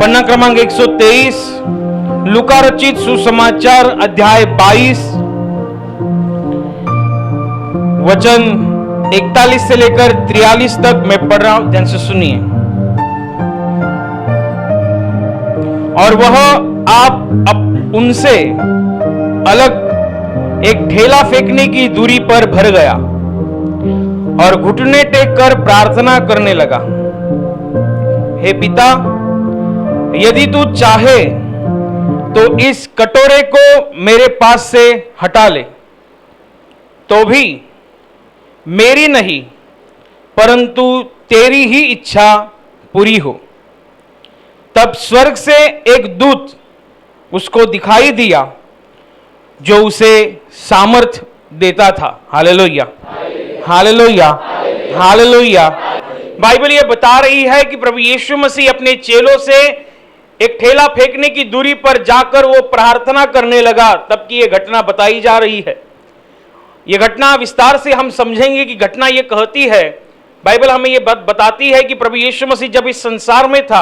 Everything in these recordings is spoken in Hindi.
पन्ना क्रमांक 123, लूका रचित सुसमाचार अध्याय 22 वचन 41 से लेकर 43 तक मैं पढ़ रहा हूं, ध्यान से सुनिए। और वह आप उनसे अलग एक ठेला फेंकने की दूरी पर भर गया और घुटने टेक कर प्रार्थना करने लगा, हे पिता, यदि तू चाहे तो इस कटोरे को मेरे पास से हटा ले, तो भी मेरी नहीं परंतु तेरी ही इच्छा पूरी हो। तब स्वर्ग से एक दूत उसको दिखाई दिया जो उसे सामर्थ देता था। Hallelujah, hallelujah, hallelujah. बाइबल ये बता रही है कि प्रभु यीशु मसीह अपने चेलों से एक ठेला फेंकने की दूरी पर जाकर वो प्रार्थना करने लगा, तब की ये घटना बताई जा रही है। ये घटना विस्तार से हम समझेंगे कि घटना ये कहती है, बाइबल हमें ये बताती है कि प्रभु यीशु मसीह जब इस संसार में था,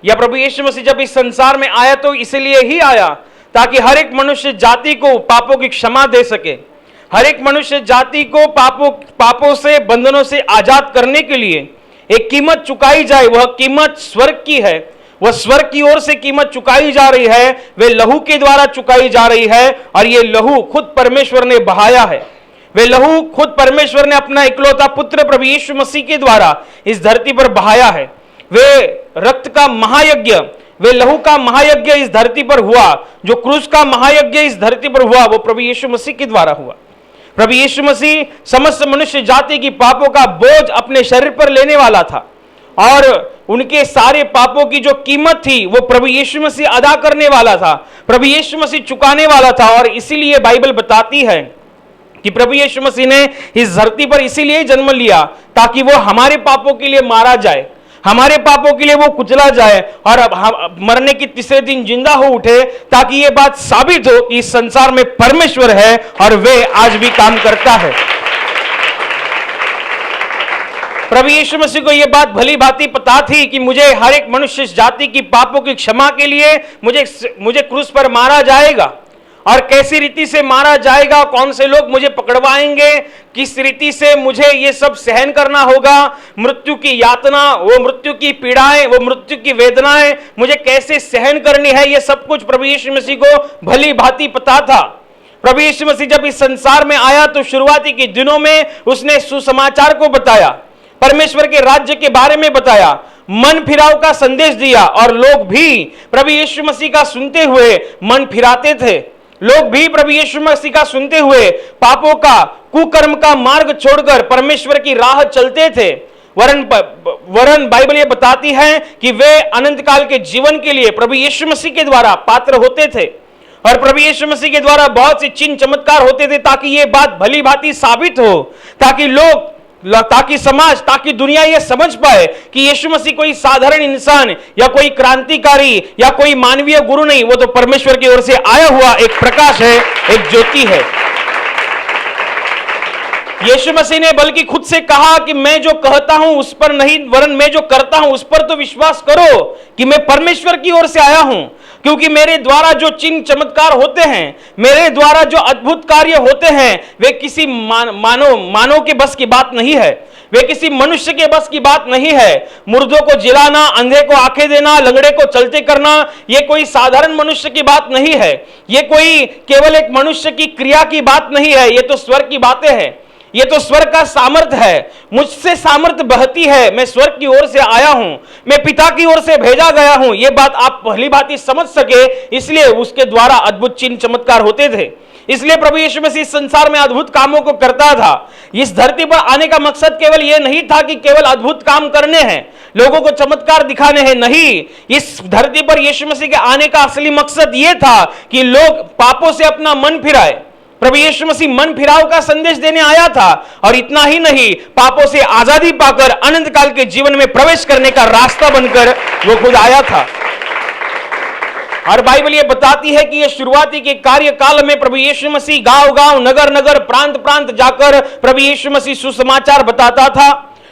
या प्रभु यीशु मसीह जब इस संसार में आया तो इसलिए ही आया ताकि हर एक मनुष्य जाति को पापों की क्षमा दे सके, हर एक मनुष्य जाति को पापों से, बंधनों से आजाद करने के लिए एक कीमत चुकाई जाए। वह कीमत स्वर्ग की है, वह स्वर्ग की ओर से कीमत चुकाई जा रही है, वे लहू के द्वारा चुकाई जा रही है। और ये लहू खुद परमेश्वर ने बहाया है, वे लहू खुद परमेश्वर ने अपना इकलौता पुत्र प्रभु यीशु मसीह के द्वारा इस धरती पर बहाया है। वे रक्त का महायज्ञ, वे लहू का महायज्ञ इस धरती पर हुआ, जो क्रूस का महायज्ञ इस धरती पर हुआ वो प्रभु यीशु मसीह के द्वारा हुआ। प्रभु यीशु मसीह समस्त मनुष्य जाति की पापों का बोझ अपने शरीर पर लेने वाला था और उनके सारे पापों की जो कीमत थी वो प्रभु यीशु मसीह अदा करने वाला था, प्रभु यीशु मसीह चुकाने वाला था। और इसीलिए बाइबल बताती है कि प्रभु यीशु मसीह ने इस धरती पर इसीलिए जन्म लिया ताकि वो हमारे पापों के लिए मारा जाए, हमारे पापों के लिए वो कुचला जाए और मरने की तीसरे दिन जिंदा हो उठे, ताकि ये बात साबित हो कि इस संसार में परमेश्वर है और वे आज भी काम करता है। प्रभु यीशु मसीह को यह बात भली भांति पता थी कि मुझे हर एक मनुष्य जाति की पापों की क्षमा के लिए मुझे क्रूस पर मारा जाएगा, और कैसी रीति से मारा जाएगा, कौन से लोग मुझे पकड़वाएंगे, किस रीति से मुझे ये सब सहन करना होगा, मृत्यु की यातना, वो मृत्यु की पीड़ाएं, वो मृत्यु की वेदनाएं मुझे कैसे सहन करनी है, ये सब कुछ प्रभु यीशु मसीह को भली भांति पता था। प्रभु यीशु मसीह जब इस संसार में आया तो शुरुआती के दिनों में उसने सुसमाचार को बताया, परमेश्वर के राज्य के बारे में बताया, मन फिराव का संदेश दिया, और लोग भी प्रभु यीशु मसीह का सुनते हुए मन फिराते थे। लोग भी प्रभु यीशु मसीह का सुनते हुए पापों का, कुकर्म का मार्ग छोड़कर परमेश्वर की राह चलते थे। वरन बाइबल ये बताती है कि वे अनंत काल के जीवन के लिए प्रभु यीशु मसीह के द्वारा पात्र होते थे, और प्रभु यीशु मसीह के द्वारा बहुत से चिन्ह चमत्कार होते थे ताकि ये बात भली भांति साबित हो, ताकि लोग, ताकि समाज, ताकि दुनिया यह समझ पाए कि यीशु मसीह कोई साधारण इंसान या कोई क्रांतिकारी या कोई मानवीय गुरु नहीं, वो तो परमेश्वर की ओर से आया हुआ एक प्रकाश है, एक ज्योति है। यीशु मसीह ने बल्कि खुद से कहा कि मैं जो कहता हूं उस पर नहीं, वरन मैं जो करता हूं उस पर तो विश्वास करो कि मैं परमेश्वर की ओर से आया हूं, क्योंकि मेरे द्वारा जो चिन्ह चमत्कार होते हैं, मेरे द्वारा जो अद्भुत कार्य होते हैं, वे किसी मानव के बस की बात नहीं है, वे किसी मनुष्य के बस की बात नहीं है। मुर्दों को जिलाना, अंधे को आंखें देना, लंगड़े को चलते करना, ये कोई साधारण मनुष्य की बात नहीं है, ये कोई केवल एक मनुष्य की क्रिया की बात नहीं है, ये तो स्वर्ग की बातें हैं, ये तो स्वर्ग का सामर्थ्य है। मुझसे सामर्थ्य बहती है, मैं स्वर्ग की ओर से आया हूं, मैं पिता की ओर से भेजा गया हूं। ये बात आप भली भांति समझ सके, इसलिए उसके द्वारा अद्भुत चिन्ह चमत्कार होते थे। इसलिए प्रभु यीशु मसीह इस संसार में अद्भुत कामों को करता था। इस धरती पर आने का मकसद केवल यह नहीं था कि केवल अद्भुत काम करने हैं, लोगों को चमत्कार दिखाने हैं, नहीं। इस धरती पर यीशु मसीह के आने का असली मकसद यह था कि लोग पापों से अपना मन फिराए। प्रभु यीशु मसीह मन फिराव का संदेश देने आया था, और इतना ही नहीं, पापों से आजादी पाकर अनंत काल के जीवन में प्रवेश करने का रास्ता बनकर वो खुद आया था। और बाइबल ये बताती है कि ये शुरुआती के कार्यकाल में प्रभु यीशु मसीह गांव-गांव, नगर-नगर, प्रांत-प्रांत जाकर प्रभु यीशु मसीह सुसमाचार बताता था।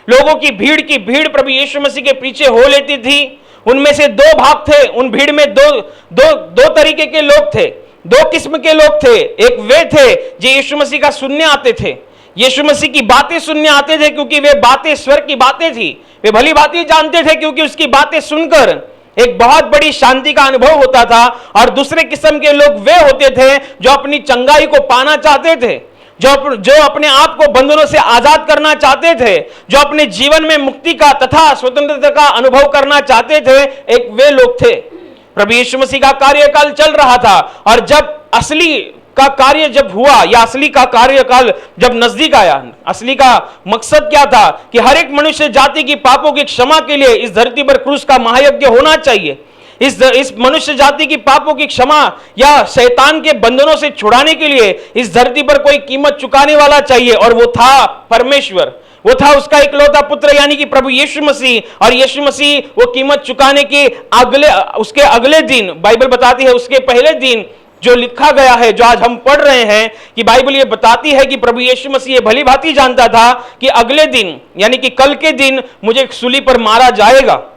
लोगों की भीड़ प्रभु यीशु मसीह के पीछे हो लेती थी। उनमें से दो भाग थे। उन भीड़ में दो तरीके के लोग थे, दो किस्म के लोग थे। एक वे थे जो यीशु मसीह का सुनने आते थे, यीशु मसीह की बातें सुनने आते थे, क्योंकि वे बातें स्वर की बातें थी। वे भली बातें जानते थे, क्योंकि उसकी बातें सुनकर एक बहुत बड़ी शांति का अनुभव होता था। और दूसरे किस्म के लोग वे होते थे जो अपनी चंगाई को पाना चाहते थे, जो अपने आप को बंधनों से आजाद करना चाहते थे, जो अपने जीवन में मुक्ति का तथा स्वतंत्रता का अनुभव करना चाहते थे। एक वे लोग थे। प्रभु यीशु मसीह का कार्यकाल चल रहा था, और जब असली का कार्य जब हुआ, या असली का कार्यकाल जब नजदीक आया, असली का मकसद क्या था कि हर एक मनुष्य जाति की पापों की क्षमा के लिए इस धरती पर क्रूस का महायज्ञ होना चाहिए। इस मनुष्य जाति की पापों की क्षमा या शैतान के बंधनों से छुड़ाने के लिए इस धरती पर कोई कीमत चुकाने वाला चाहिए, और वो था परमेश्वर। वो था उसका इकलौता पुत्र यानी कि प्रभु यीशु मसीह। और यीशु मसीह वो कीमत चुकाने के उसके अगले दिन, बाइबल बताती है उसके पहले दिन जो लिखा गया है, जो आज हम पढ़ रहे हैं, कि बाइबल ये बताती है कि प्रभु यीशु मसीह ये भली भांति जानता था कि अगले दिन यानी कि कल के दिन मुझे सूली पर मारा जाएगा,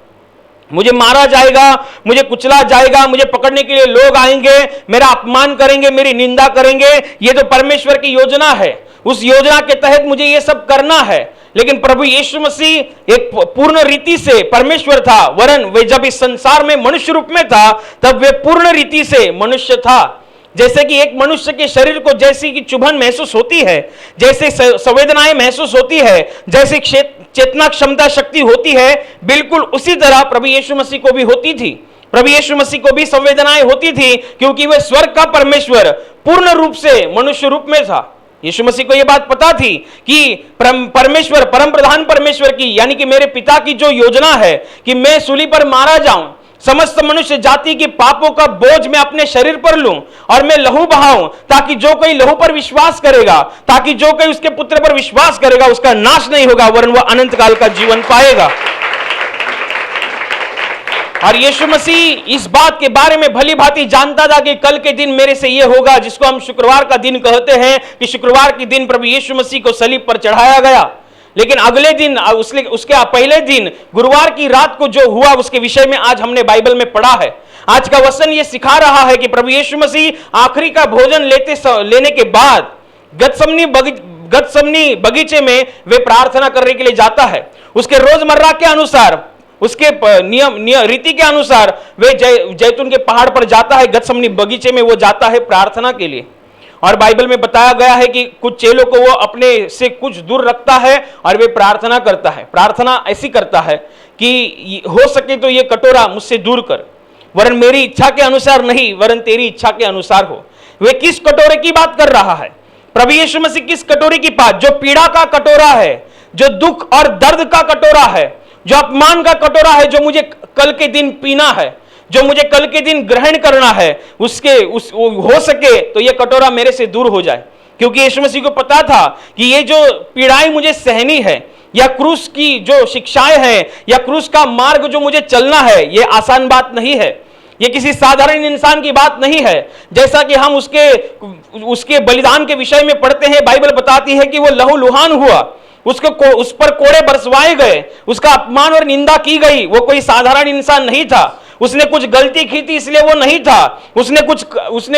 मुझे मारा जाएगा, मुझे कुचला जाएगा, मुझे पकड़ने के लिए लोग आएंगे, मेरा अपमान करेंगे, मेरी निंदा करेंगे। ये तो परमेश्वर की योजना है, उस योजना के तहत मुझे ये सब करना है। लेकिन प्रभु यीशु मसीह एक पूर्ण रीति से परमेश्वर था, वरन वे जब इस संसार में मनुष्य रूप में था तब वे पूर्ण रीति से मनुष्य था। जैसे कि एक मनुष्य के शरीर को जैसी की चुभन महसूस होती है, जैसे संवेदनाएं महसूस होती है, जैसे चेतना क्षमता शक्ति होती है, बिल्कुल उसी तरह प्रभु यीशु मसीह को भी होती थी। प्रभु यीशु मसीह को भी संवेदनाएं होती थी, क्योंकि वह स्वर्ग का परमेश्वर पूर्ण रूप से मनुष्य रूप में था। यीशु मसीह को यह बात पता थी कि परमेश्वर, परम प्रधान परमेश्वर की यानी कि मेरे पिता की जो योजना है कि मैं सूली पर मारा जाऊं, समस्त मनुष्य जाति के पापों का बोझ मैं अपने शरीर पर लूं और मैं लहू बहाऊं, ताकि जो कोई लहू पर विश्वास करेगा, ताकि जो कोई उसके पुत्र पर विश्वास करेगा उसका नाश नहीं होगा, वरन वह अनंत काल का जीवन पाएगा। और यीशु मसीह इस बात के बारे में भली भांति जानता था कि कल के दिन मेरे से यह होगा, जिसको हम शुक्रवार का दिन कहते हैं कि शुक्रवार के दिन प्रभु यीशु मसीह को सलीब पर चढ़ाया गया। लेकिन अगले दिन उसके पहले दिन गुरुवार की रात को जो हुआ उसके विषय में आज हमने बाइबल में पढ़ा है। आज का वचन ये सिखा रहा है कि प्रभु यीशु मसीह आखिरी का भोजन लेने के बाद गतसमनी बगीचे में वे प्रार्थना करने के लिए जाता है। उसके रोजमर्रा के अनुसार, उसके नियम रीति के अनुसार वे जैतून के पहाड़ पर जाता है, गतसमनी बगीचे में वो जाता है प्रार्थना के लिए। और बाइबल में बताया गया है कि कुछ चेलों को वो अपने से कुछ दूर रखता है और वे प्रार्थना करता है। प्रार्थना ऐसी करता है कि हो सके तो ये कटोरा मुझसे दूर कर, वरन मेरी इच्छा के अनुसार नहीं वरन तेरी इच्छा के अनुसार हो। वे किस कटोरे की बात कर रहा है? प्रभु यीशु मसीह किस कटोरे की बात? जो पीड़ा का कटोरा है, जो दुख और दर्द का कटोरा है, जो अपमान का कटोरा है, जो मुझे कल के दिन पीना है, जो मुझे कल के दिन ग्रहण करना है, हो सके तो यह कटोरा मेरे से दूर हो जाए। क्योंकि यीशु मसीह को पता था कि ये जो पीड़ाएं मुझे सहनी है, या क्रूस की जो शिक्षाएं हैं, या क्रूस का मार्ग जो मुझे चलना है, ये आसान बात नहीं है। ये किसी साधारण इंसान की बात नहीं है। जैसा कि हम उसके बलिदान के विषय में पढ़ते हैं, बाइबल बताती है कि वो लहूलुहान हुआ, उस पर कोड़े बरसवाए गए, उसका अपमान और निंदा की गई। वो कोई साधारण इंसान नहीं था। उसने कुछ गलती की थी इसलिए वो नहीं था, उसने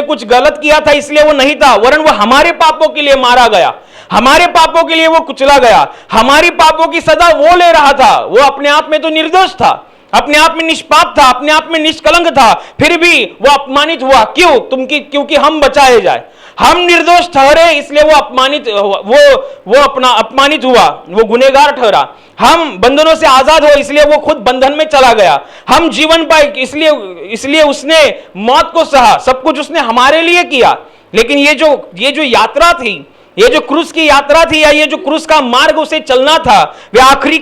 कुछ गलत किया था इसलिए वो नहीं था, वरन वो हमारे पापों के लिए मारा गया, हमारे पापों के लिए वो कुचला गया, हमारी पापों की सजा वो ले रहा था। वो अपने आप में तो निर्दोष था, अपने आप में निष्पाप था, अपने आप में निष्कलंक था, फिर भी वो अपमानित हुआ। क्यों? क्योंकि हम बचाए जाए। हम निर्दोष ठहरे इसलिए वो अपमानित हुआ, वो गुनहगार ठहरा। हम बंधनों से आजाद हो इसलिए वो खुद बंधन में चला गया। हम जीवन पाए इसलिए उसने मौत को सहा। सब कुछ उसने हमारे लिए किया। लेकिन ये जो यात्रा थी, ये जो क्रूस की यात्रा थी, या ये जो क्रूस का मार्ग उसे चलना था, वे आखिरी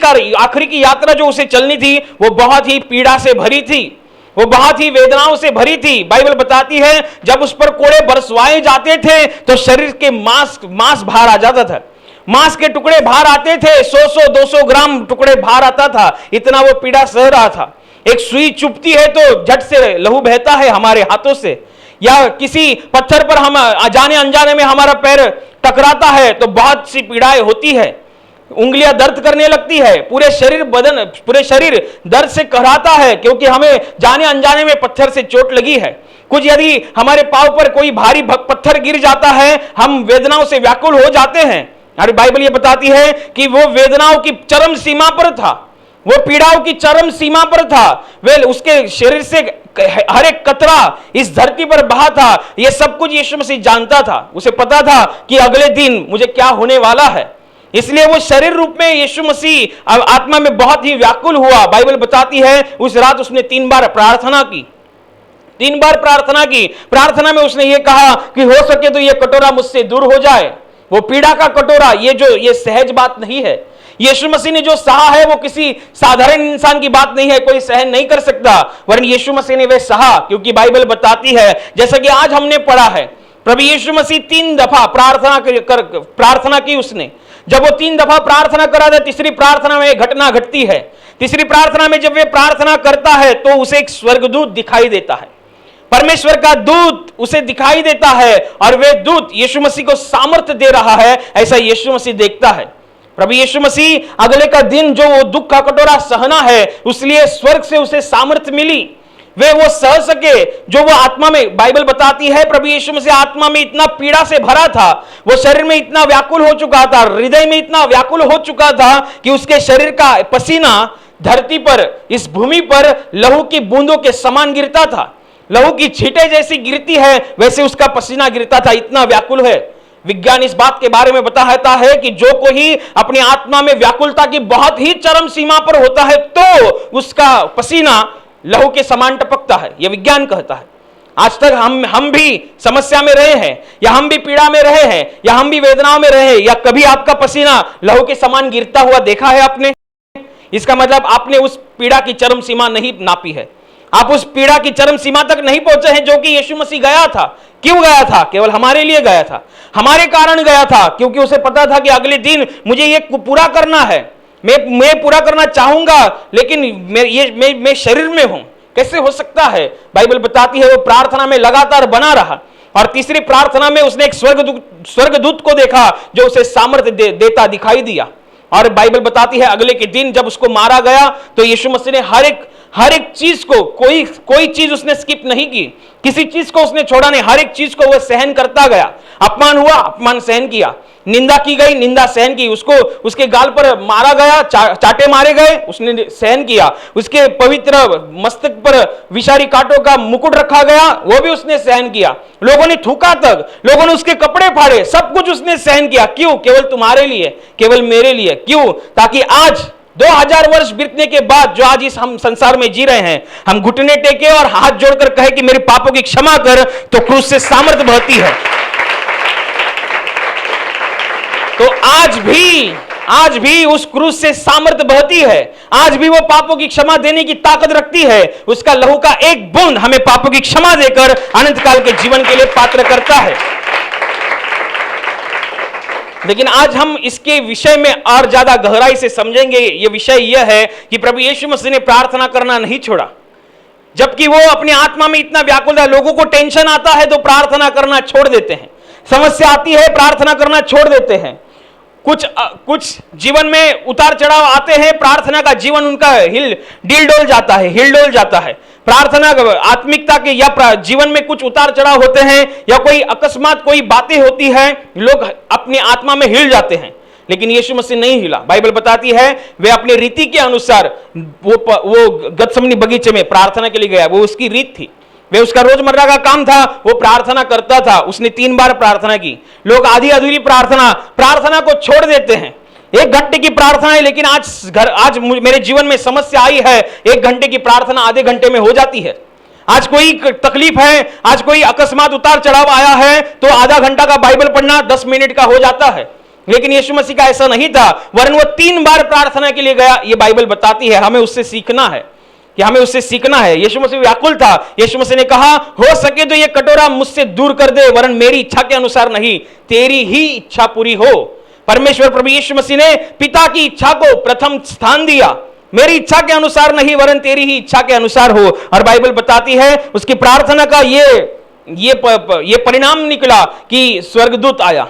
की यात्रा जो उसे चलनी थी, वो बहुत ही पीड़ा से भरी थी, वो बहुत ही वेदनाओं से भरी थी। बाइबल बताती है जब उस पर कोड़े बरसवाए जाते थे तो शरीर के मांस बाहर आ जाता था, मांस के टुकड़े बाहर आते थे, 100-200 ग्राम टुकड़े बाहर आता था, इतना वो पीड़ा सह रहा था। एक सुई चुभती है तो झट से लहू बहता है हमारे हाथों से, या किसी पत्थर पर हम जाने अनजाने में हमारा पैर टकराता है तो बहुत सी पीड़ाएं होती है। उंगलियां दर्द करने लगती है, पूरे शरीर दर्द से कहराता है, क्योंकि हमें जाने अनजाने में पत्थर से चोट लगी है। कुछ यदि हमारे पांव पर कोई भारी पत्थर गिर जाता है, हम वेदनाओं से व्याकुल हो जाते हैं। और बाइबल ये बताती है कि वो वेदनाओं की चरम सीमा पर था, वो पीड़ाओं की चरम सीमा पर था। वे उसके शरीर से हर एक कतरा इस धरती पर बहा था। यह सब कुछ यीशु मसीह जानता था। उसे पता था कि अगले दिन मुझे क्या होने वाला है, इसलिए वो शरीर रूप में यीशु मसीह आत्मा में बहुत ही व्याकुल हुआ। बाइबल बताती है उस रात उसने 3 बार प्रार्थना की, 3 बार प्रार्थना की। प्रार्थना में उसने ये कहा कि हो सके तो ये कटोरा मुझसे दूर हो जाए। वो पीड़ा का कटोरा, ये सहज बात नहीं है। यीशु मसीह ने जो सहा है वो किसी साधारण इंसान की बात नहीं है, कोई सहन नहीं कर सकता, वरन यीशु मसीह ने वे सहा, क्योंकि बाइबल बताती है जैसा कि आज हमने पढ़ा है, प्रभु यीशु मसीह 3 दफा प्रार्थना की उसने। जब वो 3 दफा प्रार्थना करा था, तीसरी प्रार्थना में घटना घटती है। तीसरी प्रार्थना में जब वे प्रार्थना करता है तो उसे एक स्वर्गदूत दिखाई देता है, परमेश्वर का दूत उसे दिखाई देता है, और वे दूत यीशु मसीह को सामर्थ्य दे रहा है, ऐसा यीशु मसीह देखता है। प्रभु यीशु मसीह अगले का दिन जो वो दुख का कटोरा सहना है, उसलिए स्वर्ग से उसे सामर्थ्य मिली, वो सह सके जो वो आत्मा में, बाइबल बताती है प्रभु यीशु मसीह आत्मा में इतना पीड़ा से भरा था, वो शरीर में इतना व्याकुल हो चुका था, हृदय में इतना व्याकुल हो चुका था कि उसके शरीर का पसीना धरती पर, इस भूमि पर लहू की बूंदों के समान गिरता था। लहू की छींटे जैसी गिरती है वैसे उसका पसीना गिरता था, इतना व्याकुल है। विज्ञान इस बात के बारे में बताता है कि जो कोई अपनी आत्मा में व्याकुलता की बहुत ही चरम सीमा पर होता है तो उसका पसीना लहू के समान टपकता है, यह विज्ञान कहता है। आज तक हम भी समस्या में रहे हैं, या हम भी पीड़ा में रहे हैं, या हम भी वेदनाओं में रहे हैं, या कभी आपका पसीना लहू के समान गिरता हुआ देखा है आपने? इसका मतलब आपने उस पीड़ा की चरम सीमा नहीं नापी है, आप उस पीड़ा की चरम सीमा तक नहीं पहुंचे हैं जो कि यीशु मसीह गया था। क्यों गया था? केवल हमारे लिए गया था, हमारे कारण गया था, क्योंकि उसे पता था कि अगले दिन मुझे ये पूरा करना है। मैं पूरा करना चाहूंगा, लेकिन मैं शरीर में हूं, कैसे हो सकता है? बाइबल बताती है वो प्रार्थना में लगातार बना रहा, और तीसरी प्रार्थना में उसने एक स्वर्गदूत को देखा जो उसे सामर्थ्य देता दिखाई दिया। और बाइबल बताती है अगले के दिन जब उसको मारा गया तो यीशु मसीह ने हर एक चीज को, कोई चीज उसने स्किप नहीं की, किसी चीज को उसने छोड़ा नहीं, हर एक चीज को वह सहन करता गया। अपमान हुआ, अपमान सहन किया, निंदा की गई, निंदा सहन की, उसको उसके गाल पर मारा गया, चाटे मारे गए, उसने सहन किया, उसके पवित्र मस्तक पर विषारी कांटों का मुकुट रखा गया, वो भी उसने सहन किया। लोगों ने थूका तक, लोगों ने उसके कपड़े फाड़े, सब कुछ उसने सहन किया। क्यों? केवल तुम्हारे लिए, केवल मेरे लिए। क्यों? ताकि आज 2000 वर्ष बीतने के बाद जो आज इस हम संसार में जी रहे हैं, हम घुटने टेके और हाथ जोड़कर कहे कि मेरे पापों की क्षमा कर, तो क्रूस से सामर्थ्य बहती है। तो आज भी उस क्रूस से सामर्थ्य बहती है, आज भी वो पापों की क्षमा देने की ताकत रखती है। उसका लहू का एक बूंद हमें पापों की क्षमा देकर अनंत काल के जीवन के लिए पात्र करता है। लेकिन आज हम इसके विषय में और ज्यादा गहराई से समझेंगे। यह विषय यह है कि प्रभु यीशु मसीह ने प्रार्थना करना नहीं छोड़ा, जबकि वो अपने आत्मा में इतना व्याकुल है। लोगों को टेंशन आता है तो प्रार्थना करना छोड़ देते हैं, समस्या आती है प्रार्थना करना छोड़ देते हैं, कुछ जीवन में उतार चढ़ाव आते हैं, प्रार्थना का जीवन उनका हिल डोल जाता है। प्रार्थना आत्मिकता के या जीवन में कुछ उतार चढ़ाव होते हैं, या कोई अकस्मात कोई बातें होती हैं, लोग अपनी आत्मा में हिल जाते हैं। लेकिन यीशु मसीह नहीं हिला। बाइबल बताती है वे अपने रीति के अनुसार वो गतसमनी बगीचे में प्रार्थना के लिए गया, वो उसकी रीत थी, वे उसका रोजमर्रा का काम था, वो प्रार्थना करता था। उसने 3 बार प्रार्थना की। लोग आधी अधूरी प्रार्थना को छोड़ देते हैं। 1 घंटे की प्रार्थना है, लेकिन आज मेरे जीवन में समस्या आई है, 1 घंटे की प्रार्थना आधे घंटे में हो जाती है। आज कोई तकलीफ है, आज कोई अकस्मात उतार चढ़ाव आया है, तो आधा घंटा का बाइबल पढ़ना 10 मिनट का हो जाता है। लेकिन यीशु मसीह का ऐसा नहीं था, वरन वो 3 बार प्रार्थना के लिए गया। ये बाइबल बताती है, हमें उससे सीखना है कि हमें उससे सीखना है। यीशु मसीह व्याकुल था। यीशु मसीह ने कहा, हो सके तो ये कटोरा मुझसे दूर कर दे, वरन मेरी इच्छा के अनुसार नहीं, तेरी ही इच्छा पूरी हो। परमेश्वर प्रभु यीशु मसीह ने पिता की इच्छा को प्रथम स्थान दिया। मेरी इच्छा के अनुसार नहीं, वरन तेरी ही इच्छा के अनुसार हो। और बाइबल बताती है उसकी प्रार्थना का ये परिणाम निकला कि स्वर्गदूत आया।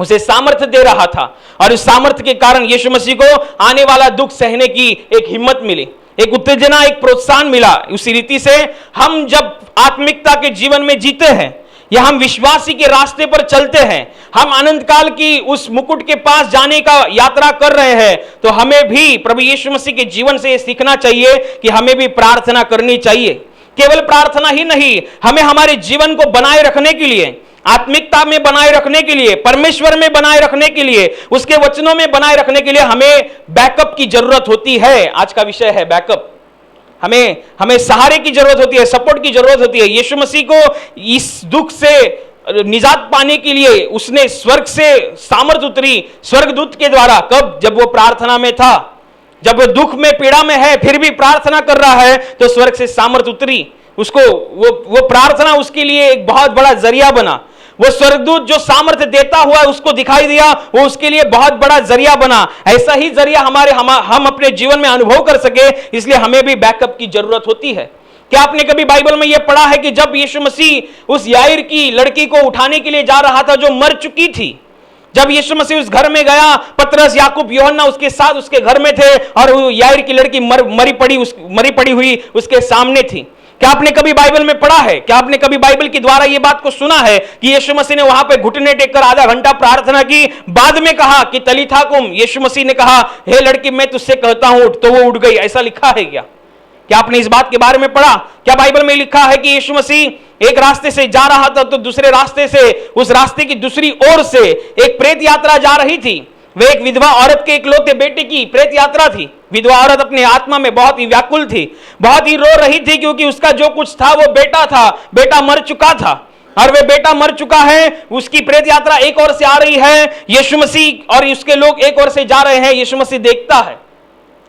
उसे सामर्थ्य दे रहा था, और उस सामर्थ्य के कारण यीशु मसीह को आने वाला दुख सहने की एक हिम्मत मिली, एक उत्तेजना, एक प्रोत्साहन मिला। उसी रीति से हम जब आत्मिकता के जीवन में जीते हैं या हम विश्वासी के रास्ते पर चलते हैं, हम अनंत काल की उस मुकुट के पास जाने का यात्रा कर रहे हैं, तो हमें भी प्रभु यीशु मसीह के जीवन से सीखना चाहिए कि हमें भी प्रार्थना करनी चाहिए। केवल प्रार्थना ही नहीं, हमें हमारे जीवन को बनाए रखने के लिए, आत्मिकता में बनाए रखने के लिए, परमेश्वर में बनाए रखने के लिए, उसके वचनों में बनाए रखने के लिए हमें बैकअप की जरूरत होती है। आज का विषय है बैकअप। हमें सहारे की जरूरत होती है, सपोर्ट की जरूरत होती है। यीशु मसीह को इस दुख से निजात पाने के लिए उसने स्वर्ग से सामर्थ उतरी, स्वर्गदूत के द्वारा। कब? जब वो प्रार्थना में था, जब वो दुख में, पीड़ा में है, फिर भी प्रार्थना कर रहा है, तो स्वर्ग से सामर्थ उतरी। उसको वो प्रार्थना उसके लिए एक बहुत बड़ा जरिया बना। वो स्वर्गदूत जो सामर्थ्य देता हुआ उसको दिखाई दिया, वो उसके लिए बहुत बड़ा जरिया बना। ऐसा ही जरिया हम अपने जीवन में अनुभव कर सके, इसलिए हमें भी बैकअप की जरूरत होती है। क्या आपने कभी बाइबल में यह पढ़ा है कि जब यीशु मसीह उस याईर की लड़की को उठाने के लिए जा रहा था जो मर चुकी थी, जब यीशु मसीह उस घर में गया, पतरस, याकूब, यूहन्ना उसके साथ उसके घर में थे, और वो याईर की लड़की मरी पड़ी हुई उसके सामने थी। क्या आपने कभी बाइबल में पढ़ा है? क्या आपने कभी बाइबल के द्वारा यह बात को सुना है कि यीशु मसीह ने वहां पे घुटने टेककर आधा घंटा प्रार्थना की, बाद में कहा कि तलीथा कुम, यीशु मसीह ने कहा, हे लड़की मैं तुझसे कहता हूं उठ, तो वो उठ गई। ऐसा लिखा है क्या? क्या आपने इस बात के बारे में पढ़ा? क्या बाइबल में लिखा है कि यीशु मसीह एक रास्ते से जा रहा था, तो दूसरे रास्ते से, उस रास्ते की दूसरी ओर से एक प्रेत यात्रा जा रही थी। वे एक विधवा औरत के इकलौते बेटे की प्रेत यात्रा थी। विधवा औरत अपने आत्मा में बहुत ही व्याकुल थी, बहुत ही रो रही थी, क्योंकि उसका जो कुछ था वो बेटा था, बेटा मर चुका था, और वे बेटा मर चुका है। उसकी प्रेत यात्रा एक ओर से आ रही है, यीशु मसीह और उसके लोग एक ओर से जा रहे हैं। यीशु मसीह देखता है,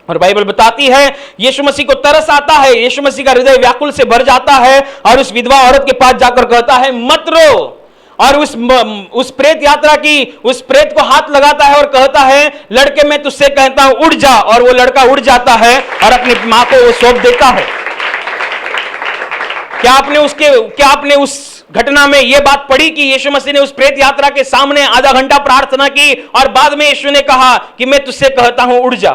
और बाइबल बताती है यीशु मसीह को तरस आता है, यीशु मसीह का हृदय व्याकुल से भर जाता है, और उस विधवा औरत के पास जाकर कहता है मत रो, और उस प्रेत यात्रा की उस प्रेत को हाथ लगाता है और कहता है लड़के मैं तुझसे कहता हूं उड़ जा, और वो लड़का उड़ जाता है और अपनी मां को वो सौंप देता है। क्या आपने उस घटना में यह बात पढ़ी कि यीशु मसीह ने उस प्रेत यात्रा के सामने आधा घंटा प्रार्थना की, और बाद में यीशु ने कहा कि मैं तुझसे कहता हूं उड़ जा?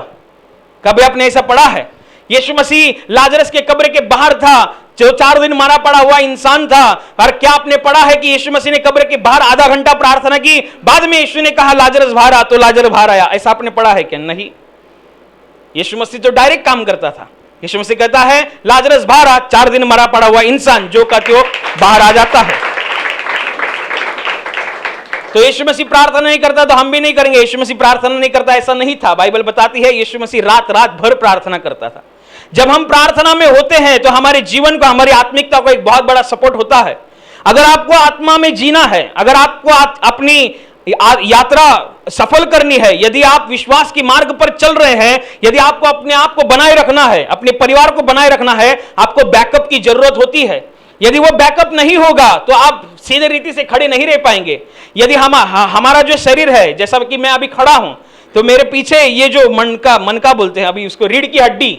कभी आपने ऐसा पढ़ा है? यीशु मसीह लाजरस के कब्र के बाहर था, जो 4 दिन मरा पड़ा हुआ इंसान था, और क्या आपने पढ़ा है कि यीशु मसीह ने कब्र के बाहर आधा घंटा प्रार्थना की, बाद में यीशु ने कहा लाजरस बाहर आ, तो लाजरस बाहर आया? ऐसा आपने पढ़ा है क्या? नहीं। यीशु मसीह तो डायरेक्ट काम करता था। यीशु मसीह कहता है लाजरस बाहर आ, 4 दिन मरा पड़ा हुआ इंसान जो का त्यों बाहर आ जाता है। तो यीशु मसीह प्रार्थना नहीं करता तो हम भी नहीं करेंगे। यीशु मसीह प्रार्थना नहीं करता ऐसा नहीं था। बाइबल बताती है यीशु मसीह रात रात भर प्रार्थना करता था। जब हम प्रार्थना में होते हैं तो हमारे जीवन को, हमारी आत्मिकता को एक बहुत बड़ा सपोर्ट होता है। अगर आपको आत्मा में जीना है, अगर आपको अपनी यात्रा सफल करनी है, यदि आप विश्वास के मार्ग पर चल रहे हैं, यदि आपको अपने आप को बनाए रखना है, अपने परिवार को बनाए रखना है, आपको बैकअप की जरूरत होती है। यदि वो बैकअप नहीं होगा तो आप सीधे रीति से खड़े नहीं रह पाएंगे। यदि हमारा जो शरीर है, जैसा कि मैं अभी खड़ा हूं, तो मेरे पीछे ये जो मनका बोलते हैं अभी उसको, रीढ़ की हड्डी,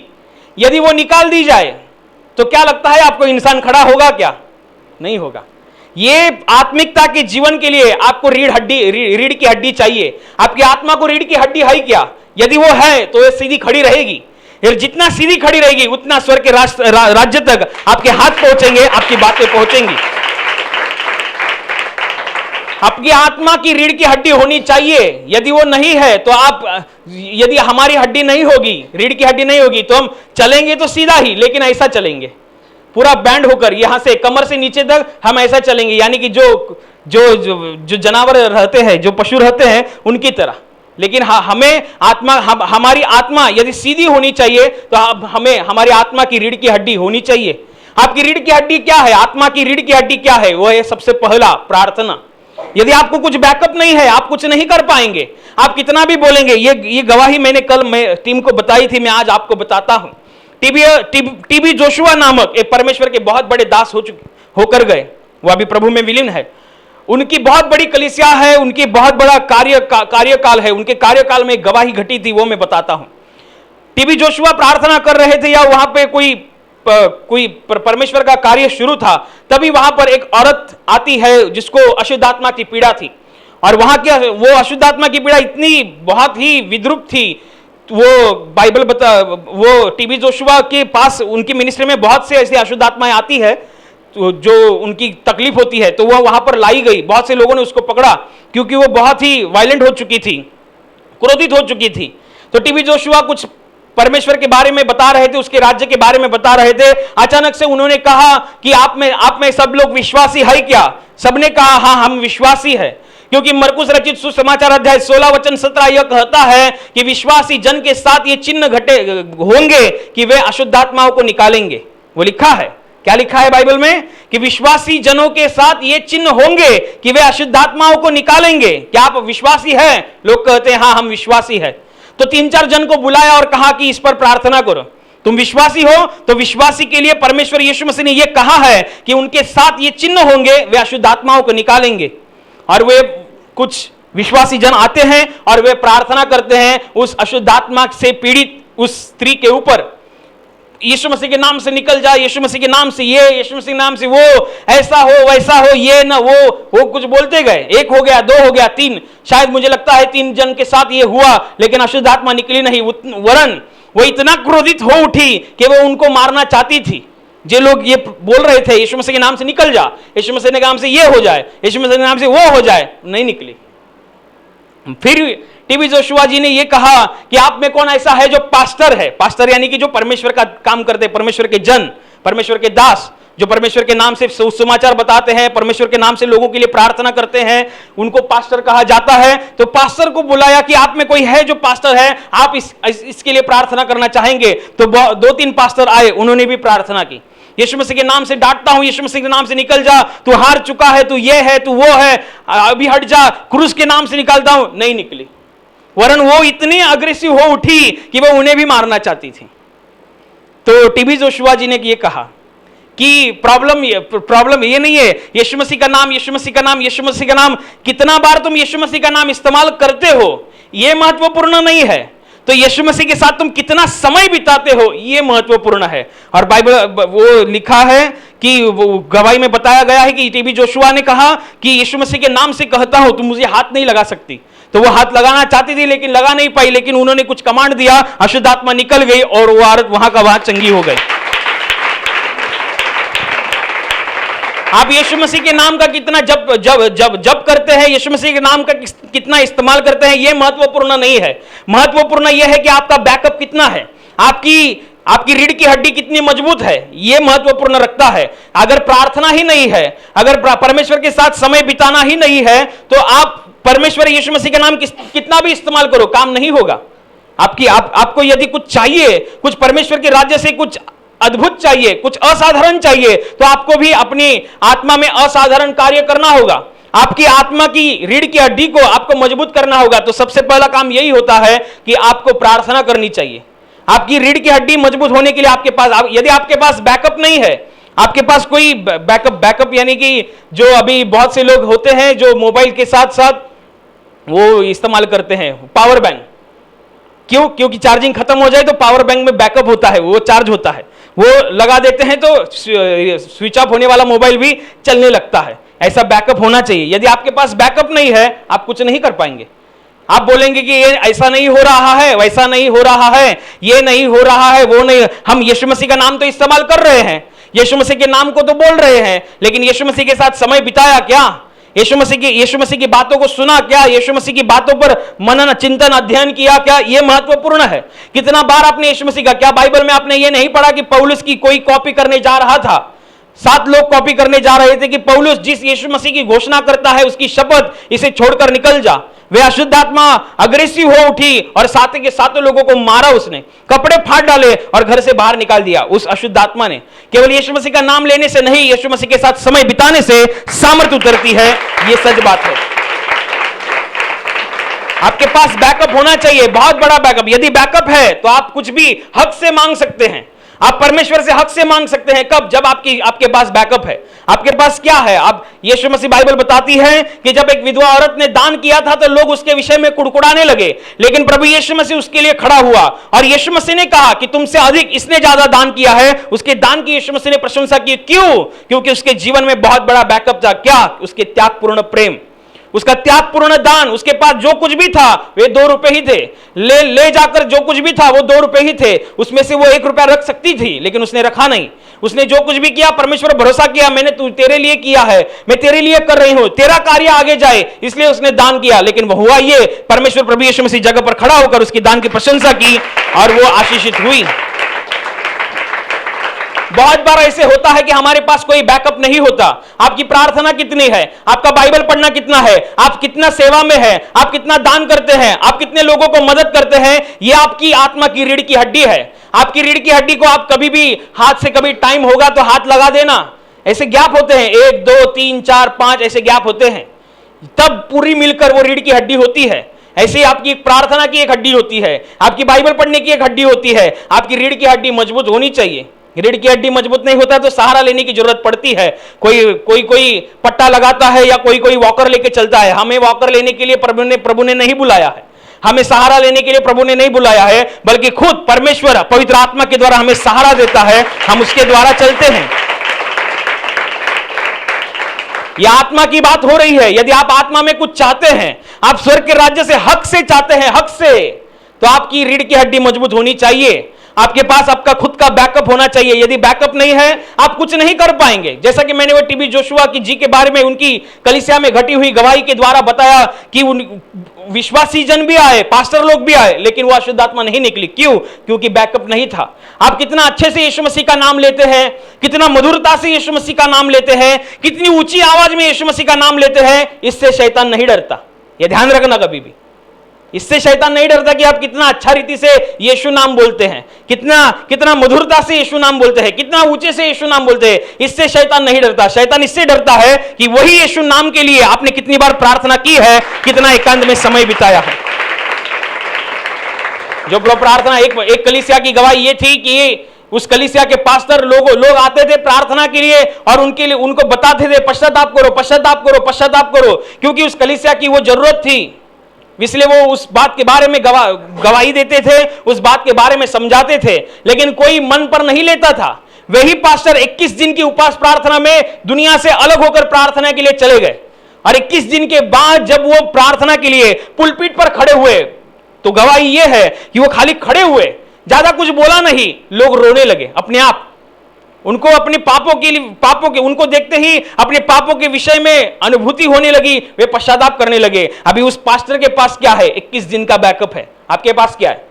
यदि वो निकाल दी जाए तो क्या लगता है आपको इंसान खड़ा होगा क्या? नहीं होगा। ये आत्मिकता के जीवन के लिए आपको रीढ़ की हड्डी चाहिए। आपकी आत्मा को रीढ़ की हड्डी है क्या? यदि वो है तो ये सीधी खड़ी रहेगी। जितना सीधी खड़ी रहेगी उतना स्वर्ग के राज्य तक आपके हाथ पहुंचेंगे, आपकी बातें पहुंचेंगी। आपकी आत्मा की रीढ़ की हड्डी होनी चाहिए। यदि वो नहीं है तो यदि हमारी हड्डी नहीं होगी, रीढ़ की हड्डी नहीं होगी, तो हम चलेंगे तो सीधा ही, लेकिन ऐसा चलेंगे पूरा बैंड होकर, यहां से कमर से नीचे तक हम ऐसा चलेंगे, यानी कि जो जानवर रहते हैं, जो पशु रहते हैं उनकी तरह। लेकिन हमारी आत्मा यदि सीधी होनी चाहिए तो हमें हमारी आत्मा की रीढ़ की हड्डी होनी चाहिए। आपकी रीढ़ की हड्डी क्या है? आत्मा की रीढ़ की हड्डी क्या है? वो है सबसे पहला प्रार्थना। यदि आपको कुछ बैकअप नहीं है, आप कुछ नहीं कर पाएंगे। आप कितना भी बोलेंगे। ये गवाही मैंने कल टीम को बताई थी, मैं आज आपको बताता हूं। टीबी जोशुआ नामक एक परमेश्वर के बहुत बड़े दास होकर गए, वो अभी प्रभु में विलीन है। उनकी बहुत बड़ी कलीसिया है, उनकी बहुत बड़ा कार्यकाल है। उनके कार्यकाल में एक गवाही घटी थी, वो मैं बताता हूं। टीबी जोशुआ प्रार्थना कर रहे थे, या वहां पे कोई परमेश्वर का कार्य शुरू था, तभी वहां पर एक औरत आती है जिसको अशुद्ध आत्मा की पीड़ा थी। और वहां क्या वो अशुद्ध आत्मा की पीड़ा इतनी बहुत ही विद्रुप थी, वो बाइबल वो टीबी जोशुआ के पास उनकी मिनिस्ट्री में बहुत से ऐसी अशुद्ध आत्माएं आती है तो जो उनकी तकलीफ होती है, तो वह वहां पर लाई गई। बहुत से लोगों ने उसको पकड़ा क्योंकि वो बहुत ही वायलेंट हो चुकी थी, क्रोधित हो चुकी थी। तो टीबी जोशुआ कुछ परमेश्वर के बारे में बता रहे थे, उसके राज्य के बारे में बता रहे थे। अचानक से उन्होंने कहा कि आप में सब लोग विश्वासी है क्या? सबने कहा हाँ हम विश्वासी है, क्योंकि मरकुस रचित सुसमाचार अध्याय 16 वचन 17 यह कहता है कि विश्वासी जन के साथ ये चिन्ह घटे होंगे कि वे अशुद्ध आत्माओं को निकालेंगे। वो लिखा है, क्या लिखा है बाइबल में कि विश्वासी जनों के साथ ये चिन्ह होंगे कि वे अशुद्ध आत्माओं को निकालेंगे। क्या आप विश्वासी हैं? लोग कहते हैं हाँ हम विश्वासी है। तो 3-4 जन को बुलाया और कहा कि इस पर प्रार्थना करो। तुम विश्वासी हो तो विश्वासी के लिए परमेश्वर यीशु मसीह ने यह कहा है कि उनके साथ ये चिन्ह होंगे, वे अशुद्ध आत्माओं को निकालेंगे। और वे कुछ विश्वासी जन आते हैं और वे प्रार्थना करते हैं उस अशुद्ध आत्मा से पीड़ित उस स्त्री के ऊपर, यीशु मसीह के नाम से निकल जाए, यीशु मसीह के नाम से ये, यीशु मसीह के नाम से वो, ऐसा हो वैसा हो, ये ना वो कुछ बोलते गए। 1 हो गया, 2 हो गया, 3, शायद मुझे लगता है 3 जन के साथ ये हुआ, लेकिन अशुद्ध आत्मा निकली नहीं। वरन वो इतना क्रोधित हो उठी कि वो उनको मारना चाहती थी। जो लोग ये बोल रहे थे यीशु मसीह के नाम से निकल जा, यीशु मसीह के नाम से ये हो जाए, यीशु मसीह के नाम से वो हो जाए, नहीं निकली। फिर टीबी जोशुआ जी ने यह कहा कि आप में कौन ऐसा है जो पास्टर है? पास्टर यानी कि जो परमेश्वर का काम करते हैं, परमेश्वर के जन, परमेश्वर के दास, जो परमेश्वर के नाम से सुसमाचार बताते हैं, परमेश्वर के नाम से लोगों के लिए प्रार्थना करते हैं, उनको पास्टर कहा जाता है। तो पास्टर को बुलाया कि आप में कोई है जो पास्टर है, आप इसके लिए प्रार्थना करना चाहेंगे? तो 2-3 पास्टर आए, उन्होंने भी प्रार्थना की। यीशु मसीह के नाम से डांटता हूं, यीशु मसीह के नाम से निकल जा, तू हार चुका है, तू ये है, तू वो है, अभी हट जा, क्रूस के नाम से निकालता हूं, नहीं निकली। वरन वो इतनी अग्रेसिव हो उठी कि वो उन्हें भी मारना चाहती थी। तो टीबी जोशुआ जी ने ये कहा कि प्रॉब्लम ये नहीं है यीशु मसीह का नाम, यीशु मसीह का नाम, यीशु मसीह का नाम, कितना बार तुम यीशु मसीह का नाम इस्तेमाल करते हो ये महत्वपूर्ण नहीं है। तो यीशु मसीह के साथ तुम कितना समय बिताते हो ये महत्वपूर्ण है। और बाइबल वो लिखा है कि वो गवाही में बताया गया है कि टीबी जोशुआ ने कहा कि यीशु मसीह के नाम से कहता हूं तुम मुझे हाथ नहीं लगा सकती। तो वो हाथ लगाना चाहती थी लेकिन लगा नहीं पाई, लेकिन उन्होंने कुछ कमांड दिया, अशुद्ध आत्मा निकल गई और वो औरत वहां का वहां चंगी हो गई। आप यीशु मसीह के नाम का कितना जप करते हैं, यीशु मसीह के नाम का कितना इस्तेमाल करते हैं ये महत्वपूर्ण नहीं है। महत्वपूर्ण यह है कि आपका बैकअप कितना है, आपकी रीढ़ की हड्डी कितनी मजबूत है, यह महत्वपूर्ण रखता है। अगर प्रार्थना ही नहीं है, अगर परमेश्वर के साथ समय बिताना ही नहीं है, तो आप परमेश्वर यीशु मसीह का नाम कितना भी इस्तेमाल करो, काम नहीं होगा। आपको यदि कुछ चाहिए, कुछ परमेश्वर के राज्य से कुछ अद्भुत चाहिए, कुछ असाधारण चाहिए, तो आपको भी अपनी आत्मा में असाधारण कार्य करना होगा। आपकी आत्मा की रीढ़ की हड्डी को आपको मजबूत करना होगा। तो सबसे पहला काम यही होता है कि आपको प्रार्थना करनी चाहिए। आपकी रीढ़ की हड्डी मजबूत होने के लिए आपके पास, यदि आपके पास बैकअप नहीं है, आपके पास कोई बैकअप यानी कि जो अभी बहुत से लोग होते हैं जो मोबाइल के साथ साथ वो इस्तेमाल करते हैं पावर बैंक। क्योंकि चार्जिंग खत्म हो जाए तो पावर बैंक में बैकअप होता है, वो चार्ज होता है, वो लगा देते हैं तो स्विच ऑफ होने वाला मोबाइल भी चलने लगता है। ऐसा बैकअप होना चाहिए। यदि आपके पास बैकअप नहीं है आप कुछ नहीं कर पाएंगे। आप बोलेंगे कि ये ऐसा नहीं हो रहा है, वैसा नहीं हो रहा है, ये नहीं हो रहा है, वो नहीं। हम यीशु मसीह का नाम तो इस्तेमाल कर रहे हैं, यीशु मसीह के नाम को तो बोल रहे हैं, लेकिन यीशु मसीह के साथ समय बिताया क्या? यीशु मसीह की बातों को सुना क्या? यीशु मसीह की बातों पर मनन चिंतन अध्ययन किया क्या? यह महत्वपूर्ण है। कितना बार आपने यीशु मसीह का, क्या बाइबल में आपने ये नहीं पढ़ा कि पौलुस की कोई कॉपी करने जा रहा था, 7 लोग कॉपी करने जा रहे थे कि पौलुस जिस यीशु मसीह की घोषणा करता है उसकी शपथ, इसे छोड़कर निकल जा। वे अशुद्ध आत्मा अग्रेसिव हो उठी और साथ के सातों लोगों को मारा, उसने कपड़े फाड़ डाले और घर से बाहर निकाल दिया। उस अशुद्ध आत्मा ने केवल यीशु मसीह का नाम लेने से नहीं, यीशु मसीह के साथ समय बिताने से सामर्थ उतरती है। यह सच बात है। आपके पास बैकअप होना चाहिए, बहुत बड़ा बैकअप। यदि बैकअप है तो आप कुछ भी हक से मांग सकते हैं। आप परमेश्वर से हक से मांग सकते हैं। कब? जब आपके पास बैकअप है। आपके पास क्या है? आप यीशु मसीह, बाइबल बताती है कि जब एक विधवा औरत ने दान किया था तो लोग उसके विषय में कुड़कुड़ाने लगे, लेकिन प्रभु यीशु मसीह उसके लिए खड़ा हुआ और यीशु मसीह ने कहा कि तुमसे अधिक इसने ज्यादा दान किया है। उसके दान की यीशु मसीह ने प्रशंसा की। क्यों? क्योंकि उसके जीवन में बहुत बड़ा बैकअप था। क्या? उसके त्यागपूर्ण प्रेम। उसका त्यागपूर्ण दान, उसके पास जो कुछ भी था वे 2 रुपए ही थे। ले जाकर जो कुछ भी था वो 2 रुपए ही थे। उसमें से वो 1 रुपया रख सकती थी, लेकिन उसने रखा नहीं। उसने जो कुछ भी किया, परमेश्वर पर भरोसा किया, मैंने तेरे लिए किया है, मैं तेरे लिए कर रही हूं, तेरा कार्य आगे जाए, इसलिए उसने दान किया। लेकिन वो हुआ ये, परमेश्वर प्रभु यीशु मसीह जगह पर खड़ा होकर उसकी दान की प्रशंसा की और वो आशीषित हुई। बहुत बार ऐसे होता है कि हमारे पास कोई बैकअप नहीं होता। आपकी प्रार्थना कितनी है, आपका बाइबल पढ़ना कितना है, आप कितना सेवा में है, आप कितना दान करते हैं, आप कितने लोगों को मदद करते हैं, यह आपकी आत्मा की रीढ़ की हड्डी है। आपकी रीढ़ की हड्डी को आप कभी भी हाथ से, कभी टाइम होगा तो हाथ लगा देना। ऐसे गैप होते हैं, 1 2 3 4 5 ऐसे गैप होते हैं, तब पूरी मिलकर वो रीढ़ की हड्डी होती है। ऐसे ही आपकी प्रार्थना की एक हड्डी होती है, आपकी बाइबल पढ़ने की एक हड्डी होती है। आपकी रीढ़ की हड्डी मजबूत होनी चाहिए। रीढ़ की हड्डी मजबूत नहीं होता तो सहारा लेने की जरूरत पड़ती है। कोई पट्टा लगाता है या कोई वॉकर लेके चलता है। हमें वॉकर लेने के लिए प्रभु ने नहीं बुलाया है, हमें सहारा लेने के लिए प्रभु ने नहीं बुलाया है, बल्कि खुद परमेश्वर पवित्र आत्मा के द्वारा हमें सहारा देता है, हम उसके द्वारा चलते हैं। यह आत्मा की बात हो रही है। यदि आप आत्मा में कुछ चाहते हैं, आप स्वर्ग के राज्य से हक से चाहते हैं, हक से, तो आपकी रीढ़ की हड्डी मजबूत होनी चाहिए। आपके पास आपका खुद का बैकअप होना चाहिए। यदि बैकअप नहीं है, आप कुछ नहीं कर पाएंगे। जैसा कि मैंने वो टीबी जोशुआ की जी के बारे में, उनकी कलीसिया में घटी हुई गवाही के द्वारा बताया कि उन विश्वासी जन भी आए, पास्टर लोग भी आए, लेकिन वो अशुद्ध आत्मा नहीं निकली। क्यों? क्योंकि बैकअप नहीं था। आप कितना अच्छे से यीशु मसीह का नाम लेते हैं, कितना मधुरता से यीशु मसीह का नाम लेते हैं, कितनी ऊंची आवाज में यीशु मसीह का नाम लेते हैं, इससे शैतान नहीं डरता। यह ध्यान रखना कभी भी, इससे शैतान नहीं डरता कि आप कितना अच्छा रीति से यीशु नाम बोलते हैं, कितना मधुरता से यीशु नाम बोलते हैं, कितना ऊंचे से यीशु नाम बोलते हैं। इससे शैतान नहीं डरता। शैतान इससे डरता है कि वही यीशु नाम के लिए आपने कितनी बार प्रार्थना की है, कितना एकांत में समय बिताया है। जो प्रार्थना, एक कलीसिया की गवाही ये थी कि उस कलीसिया के पास्टर लोग आते थे प्रार्थना के लिए और उनको बताते थे पश्चाताप करो, पश्चाताप करो, पश्चाताप करो, क्योंकि उस कलीसिया की वो जरूरत थी। इसलिए वो उस बात के बारे में गवाही देते थे, उस बात के बारे में समझाते थे, लेकिन कोई मन पर नहीं लेता था। वही पास्टर 21 दिन की उपवास प्रार्थना में दुनिया से अलग होकर प्रार्थना के लिए चले गए, और 21 दिन के बाद जब वो प्रार्थना के लिए पुलपीठ पर खड़े हुए, तो गवाही ये है कि वो खाली खड़े हुए, ज्यादा कुछ बोला नहीं, लोग रोने लगे अपने आप। उनको अपने पापों के उनको देखते ही अपने पापों के विषय में अनुभूति होने लगी, वे पश्चाताप करने लगे। अभी उस पास्टर के पास क्या है? 21 दिन का बैकअप है। आपके पास क्या है?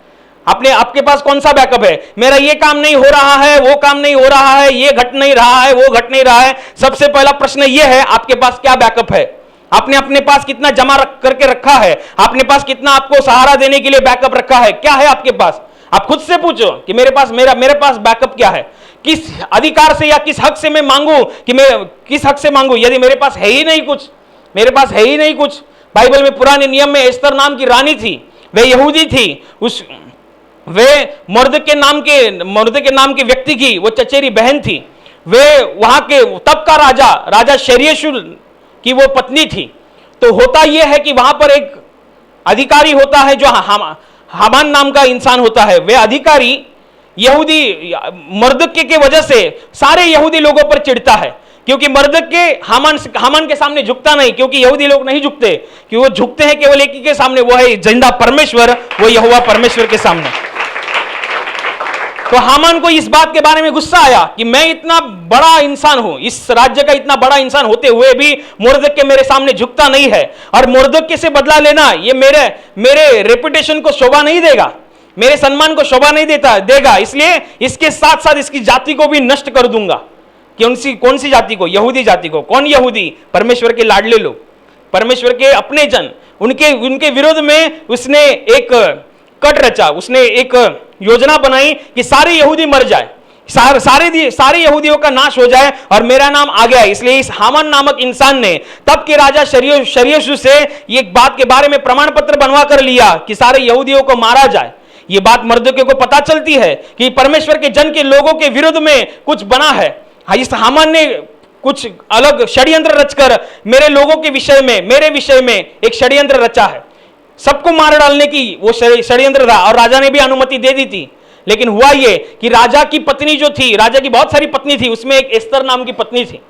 आपके पास कौन सा बैकअप है? मेरा ये काम नहीं हो रहा है, वो काम नहीं हो रहा है, ये घट नहीं रहा है, वो घट नहीं रहा है। सबसे पहला प्रश्न ये है, आपके पास क्या बैकअप है? आपने अपने पास कितना जमा करके रखा है? आपने पास कितना आपको सहारा देने के लिए बैकअप रखा है? क्या है आपके पास? आप खुद से पूछो कि मेरे पास बैकअप क्या है? किस अधिकार से या किस हक से मैं मांगू, कि मैं किस हक से मांगू? यदि मेरे पास है ही नहीं कुछ, मेरे पास है ही नहीं कुछ। बाइबल में पुराने नियम में एस्तर नाम की रानी थी, वे यहूदी थी, वे मर्दके नाम के व्यक्ति की वो चचेरी बहन थी, वे वहां के तब का राजा शरीयशुल की वो पत्नी थी। तो होता यह है कि वहां पर एक अधिकारी होता है जो हामान नाम का इंसान होता है। वे अधिकारी यहूदी मर्दके के वजह से सारे यहूदी लोगों पर चिढ़ता है, क्योंकि मर्दके हामान के सामने झुकता नहीं, क्योंकि यहूदी लोग नहीं झुकते, कि वो झुकते हैं केवल एक ही के सामने, वो है जिंदा परमेश्वर, वो यहोवा परमेश्वर के सामने। तो हामान को इस बात के बारे में गुस्सा आया कि मैं इतना बड़ा इंसान हूं, इस राज्य का इतना बड़ा इंसान होते हुए भी मोर्दके मेरे सामने झुकता नहीं है, और मोर्दके से बदला लेना ये मेरे रेपुटेशन को शोभा नहीं देगा, मेरे सम्मान को शोभा नहीं देगा। इसलिए इसके साथ साथ इसकी जाति को भी नष्ट कर दूंगा। कौन सी जाति को? यहूदी जाति को। कौन यहूदी? परमेश्वर के लाडले लोग, परमेश्वर के अपने जन। उनके विरोध में उसने एक कट रचा, उसने एक योजना बनाई कि सारे यहूदी मर जाए, सारे यहूदियों का नाश हो जाए और मेरा नाम आ गया। इसलिए इस हामान नामक इंसान ने तब के राजा शरीयशु से एक बात के बारे में प्रमाण पत्र बनवा कर लिया कि सारे यहूदियों को मारा जाए। ये बात मर्दके को पता चलती है कि परमेश्वर के जन के लोगों के विरुद्ध में कुछ बना है। इस हामान ने कुछ अलग षड्यंत्र रचकर मेरे लोगों के विषय में, मेरे विषय में एक षड्यंत्र रचा है। सबको मार डालने की वो षड्यंत्र था, और राजा ने भी अनुमति दे दी थी। लेकिन हुआ ये कि राजा की पत्नी जो थी, राजा की बहुत सारी पत्नी थी, उसमें एक एस्तर नाम की पत्नी थी।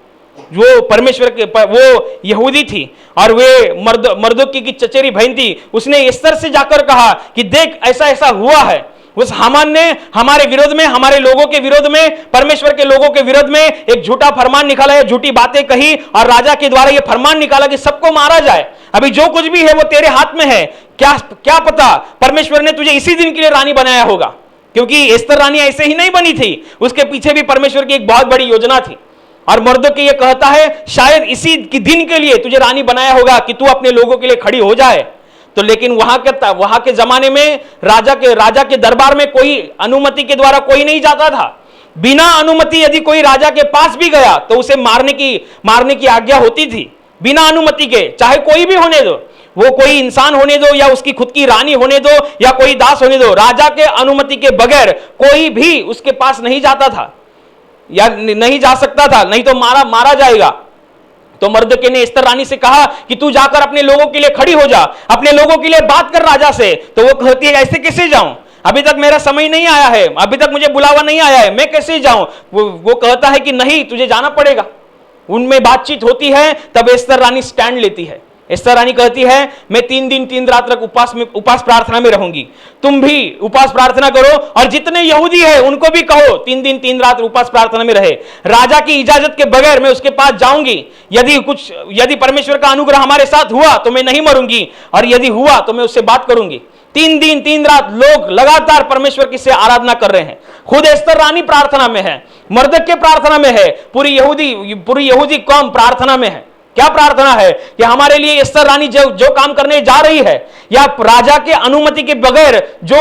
वो परमेश्वर के वो यहूदी थी और वे मर्दोकी की चचेरी बहन थी, उसने एस्तर से जाकर कहा कि देख ऐसा ऐसा हुआ है। उस हामान ने हमारे विरोध में, हमारे लोगों के विरोध में, परमेश्वर के लोगों के विरोध में एक झूठा फरमान निकाला है, झूठी बातें कही और राजा के द्वारा यह फरमान निकाला कि सबको मारा जाए। अभी जो कुछ भी है वो तेरे हाथ में है। क्या पता परमेश्वर ने तुझे इसी दिन के लिए रानी बनाया होगा, क्योंकि एस्तर रानी ऐसे ही नहीं बनी थी, उसके पीछे भी परमेश्वर की एक बहुत बड़ी योजना थी। और मर्दोकी ये कहता है शायद इसी दिन के लिए तुझे रानी बनाया होगा कि तू अपने लोगों के लिए खड़ी हो जाए। तो लेकिन वहां के जमाने में राजा के दरबार में कोई अनुमति के द्वारा कोई नहीं जाता था। बिना अनुमति यदि कोई राजा के पास भी गया तो उसे मारने की आज्ञा होती थी, बिना अनुमति के, चाहे कोई भी होने दो, वो कोई इंसान होने दो या उसकी खुद की रानी होने दो या कोई दास होने दो, राजा के अनुमति के बगैर कोई भी उसके पास नहीं जाता था या नहीं जा सकता था, नहीं तो मारा जाएगा। तो मर्दोकी ने एस्तर रानी से कहा कि तू जाकर अपने लोगों के लिए खड़ी हो जा, अपने लोगों के लिए बात कर राजा से। तो वो कहती है ऐसे कैसे जाऊं, अभी तक मेरा समय नहीं आया है, अभी तक मुझे बुलावा नहीं आया है, मैं कैसे जाऊं। वो कहता है कि नहीं तुझे जाना पड़ेगा। उनमें बातचीत होती है, तब एस्तर रानी स्टैंड लेती है। एस्तर रानी कहती है मैं 3 दिन 3 रात तक उपास प्रार्थना में रहूंगी, तुम भी उपास प्रार्थना करो और जितने यहूदी है उनको भी कहो 3 दिन 3 रात उपास प्रार्थना में रहे। राजा की इजाजत के बगैर मैं उसके पास जाऊंगी। यदि परमेश्वर का अनुग्रह हमारे साथ हुआ तो मैं नहीं मरूंगी, और यदि हुआ तो मैं उससे बात करूंगी। 3 दिन 3 रात लोग लगातार परमेश्वर की से आराधना कर रहे हैं। खुद एस्तर रानी प्रार्थना में है, मर्दोकी प्रार्थना में है, पूरी यहूदी कौम प्रार्थना में है। क्या प्रार्थना है कि हमारे लिए एस्तर रानी जो काम करने जा रही है या राजा के अनुमति के बगैर जो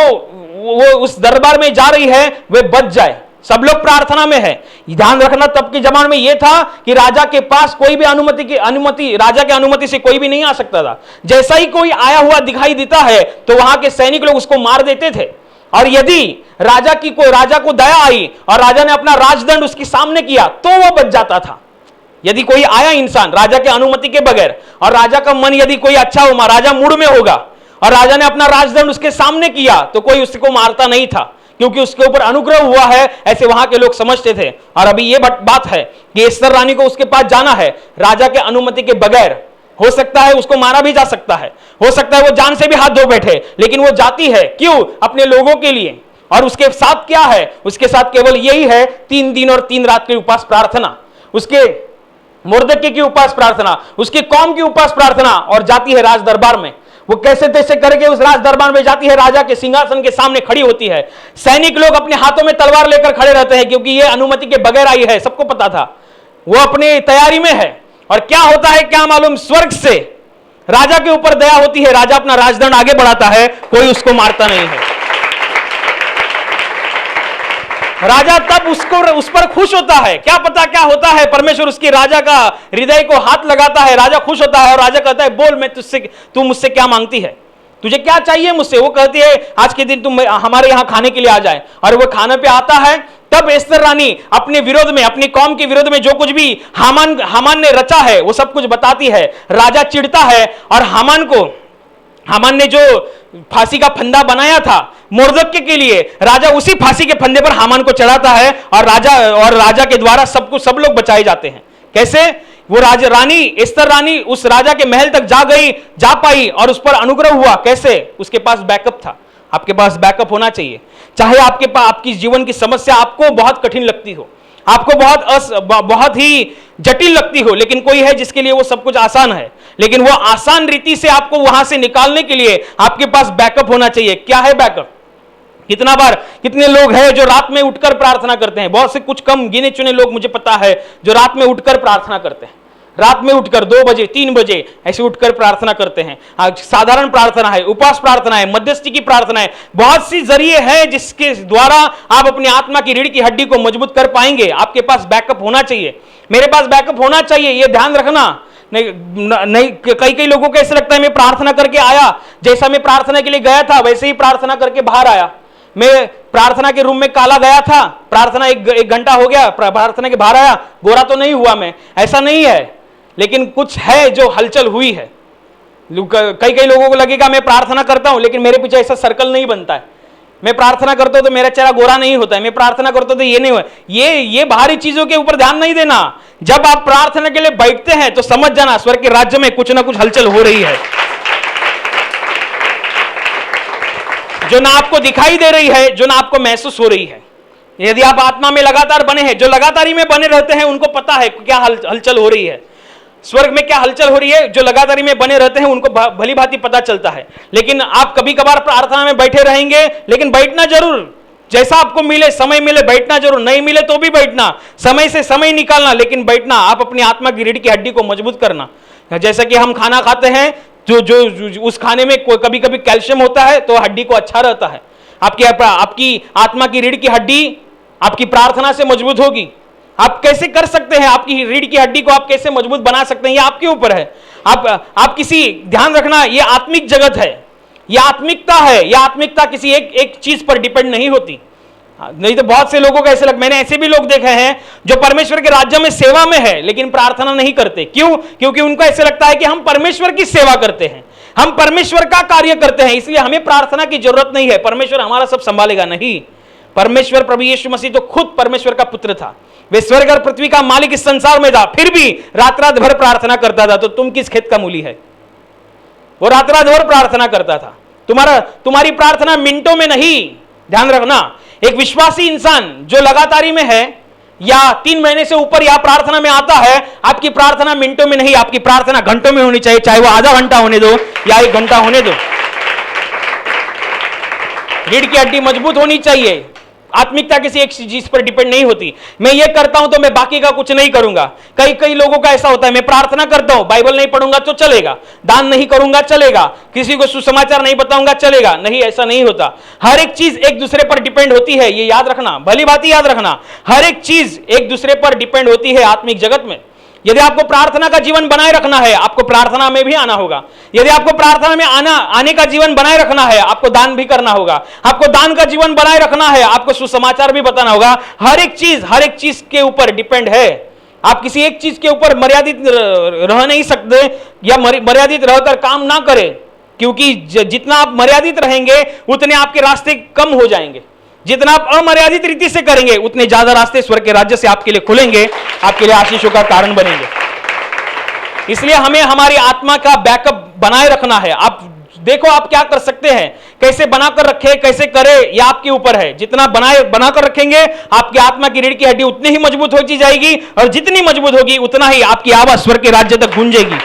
वो उस दरबार में जा रही है वे बच जाए। सब लोग प्रार्थना में है। ध्यान रखना तब के जमाने में यह था कि राजा के पास कोई भी राजा के अनुमति से कोई भी नहीं आ सकता था। जैसा ही कोई आया हुआ दिखाई देता है तो वहां के सैनिक लोग उसको मार देते थे। और यदि राजा को दया आई और राजा ने अपना राजदंड उसके सामने किया तो वो बच जाता था। यदि कोई आया इंसान राजा के अनुमति के बगैर और राजा का मन यदि कोई अच्छा हो, राजा मूड में होगा और राजा ने अपना राजदंड उसके सामने किया तो कोई उसको मारता नहीं था, क्योंकि उसके ऊपर अनुग्रह हुआ है, ऐसे वहां के लोग समझते थे। और अभी ये बात है कि एस्तर रानी को उसके पास जाना है राजा के अनुमति के बगैर। हो सकता है उसको मारा भी जा सकता है, हो सकता है वो जान से भी हाथ धो बैठे, लेकिन वो जाती है क्यों? अपने लोगों के लिए। और उसके साथ क्या है? उसके साथ केवल यही है 3 दिन और 3 रात की उपास प्रार्थना, उसके मर्दोकी की उपास प्रार्थना, उसकी कौम की उपास प्रार्थना, और जाती है राज दरबार में। वो कैसे तैसे करके उस राज दरबार में जाती है, राजा के सिंहासन के सामने खड़ी होती है। सैनिक लोग अपने हाथों में तलवार लेकर खड़े रहते हैं, क्योंकि ये अनुमति के बगैर आई है, सबको पता था। वो अपनी तैयारी में है। और क्या होता है क्या मालूम? स्वर्ग से राजा के ऊपर दया होती है, राजा अपना राजदंड आगे बढ़ाता है, कोई उसको मारता नहीं है। राजा तब उस पर खुश होता है। क्या पता क्या होता है? परमेश्वर उसकी राजा का हृदय को हाथ लगाता है, राजा खुश होता है और राजा कहता है बोल, तू मुझसे क्या मांगती है, तुझे क्या चाहिए मुझसे? वो कहती है आज के दिन तुम हमारे यहाँ खाने के लिए आ जाए। और वो खाने पे आता है। तब एस्तर रानी अपने विरोध में, अपनी कौम के विरोध में जो कुछ भी हामान ने रचा है वो सब कुछ बताती है। राजा चिढ़ता है और हामान ने जो फांसी का फंदा बनाया था मर्दोकी के लिए, राजा उसी फांसी के फंदे पर हामान को चढ़ाता है और राजा के द्वारा सब लोग बचाए जाते हैं। कैसे? वो एस्तर रानी उस राजा के महल तक जा पाई और उस पर अनुग्रह हुआ। कैसे? उसके पास बैकअप था। आपके पास बैकअप होना चाहिए। चाहे आपकी जीवन की समस्या आपको बहुत कठिन लगती हो, आपको बहुत ही जटिल लगती हो, लेकिन कोई है जिसके लिए वो सब कुछ आसान है। लेकिन वो आसान रीति से आपको वहां से निकालने के लिए आपके पास बैकअप होना चाहिए। क्या है बैकअप? कितने लोग हैं जो रात में उठकर प्रार्थना करते हैं? बहुत से कुछ कम गिने चुने लोग मुझे पता है जो रात में उठकर प्रार्थना करते हैं। रात में उठकर 2 बजे 3 बजे ऐसे उठकर प्रार्थना करते हैं। साधारण प्रार्थना है, उपवास प्रार्थना है, मध्यस्थी की प्रार्थना है। बहुत सी जरिए हैं जिसके द्वारा आप अपनी आत्मा की रीढ़ की हड्डी को मजबूत कर पाएंगे। आपके पास बैकअप होना चाहिए, मेरे पास बैकअप होना चाहिए। ये ध्यान रखना। नहीं कई लोगों को ऐसा लगता है मैं प्रार्थना करके आया, जैसा मैं प्रार्थना के लिए गया था वैसे ही प्रार्थना करके बाहर आया। मैं प्रार्थना के रूम में काला गया था, प्रार्थना एक घंटा हो गया, प्रार्थना के बाहर आया, गोरा तो नहीं हुआ मैं। ऐसा नहीं है, लेकिन कुछ है जो हलचल हुई है। कई लोगों को लगेगा मैं प्रार्थना करता हूं लेकिन मेरे पीछे ऐसा सर्कल नहीं बनता है। मैं प्रार्थना करता हूं तो मेरा चेहरा गोरा नहीं होता है, मैं प्रार्थना करता हूं तो ये नहीं हुआ। ये बाहरी चीजों के ऊपर ध्यान नहीं देना। जब आप प्रार्थना के लिए बैठते हैं तो समझ जाना स्वर्ग के राज्य में कुछ ना कुछ हलचल हो रही है, जो ना आपको दिखाई दे रही है, जो ना आपको महसूस हो रही है। यदि आप आत्मा में लगातार बने हैं, जो लगातार ही में बने रहते हैं उनको पता है क्या हलचल हो रही है, स्वर्ग में क्या हलचल हो रही है। जो लगातार में बने रहते हैं उनको भली भांति पता चलता है। लेकिन आप कभी कभार प्रार्थना में बैठे रहेंगे, लेकिन बैठना जरूर, जैसा आपको मिले, समय मिले बैठना जरूर, नहीं मिले तो भी बैठना, समय से समय निकालना, लेकिन बैठना। आप अपनी आत्मा की रीढ़ की हड्डी को मजबूत करना। जैसा कि हम खाना खाते हैं, जो उस खाने में कभी कभी कैल्शियम होता है तो हड्डी को अच्छा रहता है। आपकी आत्मा की रीढ़ की हड्डी आपकी प्रार्थना से मजबूत होगी। आप कैसे कर सकते हैं, आपकी रीढ़ की हड्डी को आप कैसे मजबूत बना सकते हैं, ये आपके ऊपर है। आप किसी, ध्यान रखना, ये आत्मिक जगत है, ये आत्मिकता है। ये आत्मिकता किसी एक चीज पर डिपेंड नहीं होती। नहीं तो बहुत से लोगों को ऐसे मैंने ऐसे भी लोग देखे हैं जो परमेश्वर के राज्य में सेवा में है लेकिन प्रार्थना नहीं करते। क्यों? क्योंकि उनको ऐसे लगता है कि हम परमेश्वर की सेवा करते हैं, हम परमेश्वर का कार्य करते हैं, इसलिए हमें प्रार्थना की जरूरत नहीं है, परमेश्वर हमारा सब संभालेगा। नहीं, परमेश्वर प्रभु यीशु मसीह तो खुद परमेश्वर का पुत्र था, वे स्वर्ग और पृथ्वी का मालिक इस संसार में था, फिर भी रात रात भर प्रार्थना करता था। तो तुम किस खेत का मूली है? वो रात रात भर प्रार्थना करता था। तुम्हारी प्रार्थना मिनटों में नहीं। ध्यान रखना, एक विश्वासी इंसान जो लगातारी में है या 3 महीने से ऊपर या प्रार्थना में आता है, आपकी प्रार्थना मिनटों में नहीं, आपकी प्रार्थना घंटों में होनी चाहिए, चाहे वो आधा घंटा होने दो या 1 घंटा होने दो। रीढ़ की हड्डी मजबूत होनी चाहिए। आत्मिकता किसी एक चीज पर डिपेंड नहीं होती। मैं ये करता हूं तो मैं बाकी का कुछ नहीं करूंगा। कई लोगों का ऐसा होता है, मैं प्रार्थना करता हूं, बाइबल नहीं पढ़ूंगा तो चलेगा, दान नहीं करूंगा चलेगा, किसी को सुसमाचार नहीं बताऊंगा चलेगा। नहीं, ऐसा नहीं होता। हर एक चीज एक दूसरे पर डिपेंड होती है, ये याद रखना, भली बात याद रखना। हर एक चीज एक दूसरे पर डिपेंड होती है आत्मिक जगत में। यदि आपको प्रार्थना का जीवन बनाए रखना है, आपको प्रार्थना में भी आना होगा। यदि आपको प्रार्थना में आने का जीवन बनाए रखना है, आपको दान भी करना होगा। आपको दान का जीवन बनाए रखना है, आपको सुसमाचार भी बताना होगा। हर एक चीज के ऊपर डिपेंड है। आप किसी एक चीज के ऊपर मर्यादित रह नहीं सकते या मर्यादित रहकर काम ना करें, क्योंकि जितना आप मर्यादित रहेंगे उतने आपके रास्ते कम हो जाएंगे। जितना आप अमर्यादित रीति से करेंगे उतने ज्यादा रास्ते स्वर्ग के राज्य से आपके लिए खुलेंगे, आपके लिए आशीषों का कारण बनेंगे। इसलिए हमें हमारी आत्मा का बैकअप बनाए रखना है। आप देखो आप क्या कर सकते हैं, कैसे बनाकर रखे, कैसे करे, यह आपके ऊपर है। जितना बनाकर रखेंगे आपकी आत्मा की रीढ़ की हड्डी उतनी ही मजबूत होती जाएगी, और जितनी मजबूत होगी उतना ही आपकी आवाज स्वर्ग के राज्य तक गूंजेगी।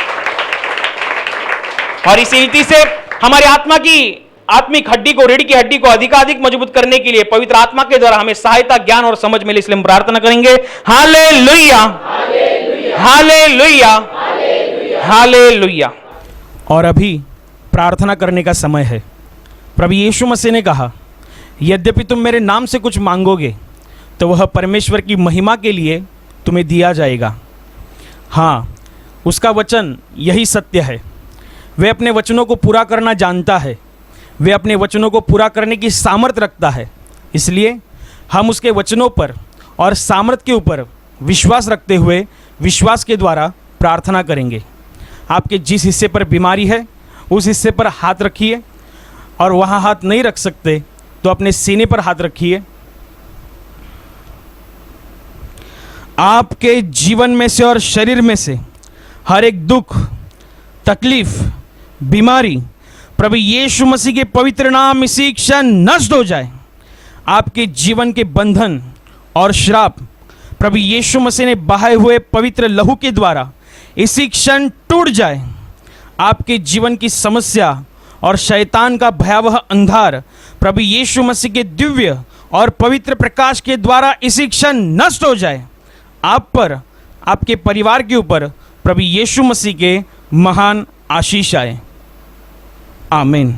और इसी रीति से हमारी आत्मा की आत्मिक हड्डी को, रीढ़ की हड्डी को अधिकाधिक मजबूत करने के लिए पवित्र आत्मा के द्वारा हमें सहायता, ज्ञान और समझ मिले, इसलिए हम प्रार्थना करेंगे। Hallelujah, hallelujah, hallelujah. और अभी प्रार्थना करने का समय है। प्रभु यीशु मसीह ने कहा, यद्यपि तुम मेरे नाम से कुछ मांगोगे तो वह परमेश्वर की महिमा के लिए तुम्हें दिया जाएगा। हाँ, उसका वचन यही सत्य है। वे अपने वचनों को पूरा करना जानता है, वे अपने वचनों को पूरा करने की सामर्थ रखता है। इसलिए हम उसके वचनों पर और सामर्थ के ऊपर विश्वास रखते हुए विश्वास के द्वारा प्रार्थना करेंगे। आपके जिस हिस्से पर बीमारी है उस हिस्से पर हाथ रखिए, और वहाँ हाथ नहीं रख सकते तो अपने सीने पर हाथ रखिए। आपके जीवन में से और शरीर में से हर एक दुख, तकलीफ, बीमारी प्रभु यीशु मसीह के पवित्र नाम इसी क्षण नष्ट हो जाए। आपके जीवन के बंधन और श्राप प्रभु यीशु मसीह ने बहाए हुए पवित्र लहू के द्वारा इसी क्षण टूट जाए। आपके जीवन की समस्या और शैतान का भयावह अंधार प्रभु यीशु मसीह के दिव्य और पवित्र प्रकाश के द्वारा इसी क्षण नष्ट हो जाए। आप पर, आपके परिवार के ऊपर प्रभु यीशु मसीह के महान आशीष आए। आमीन।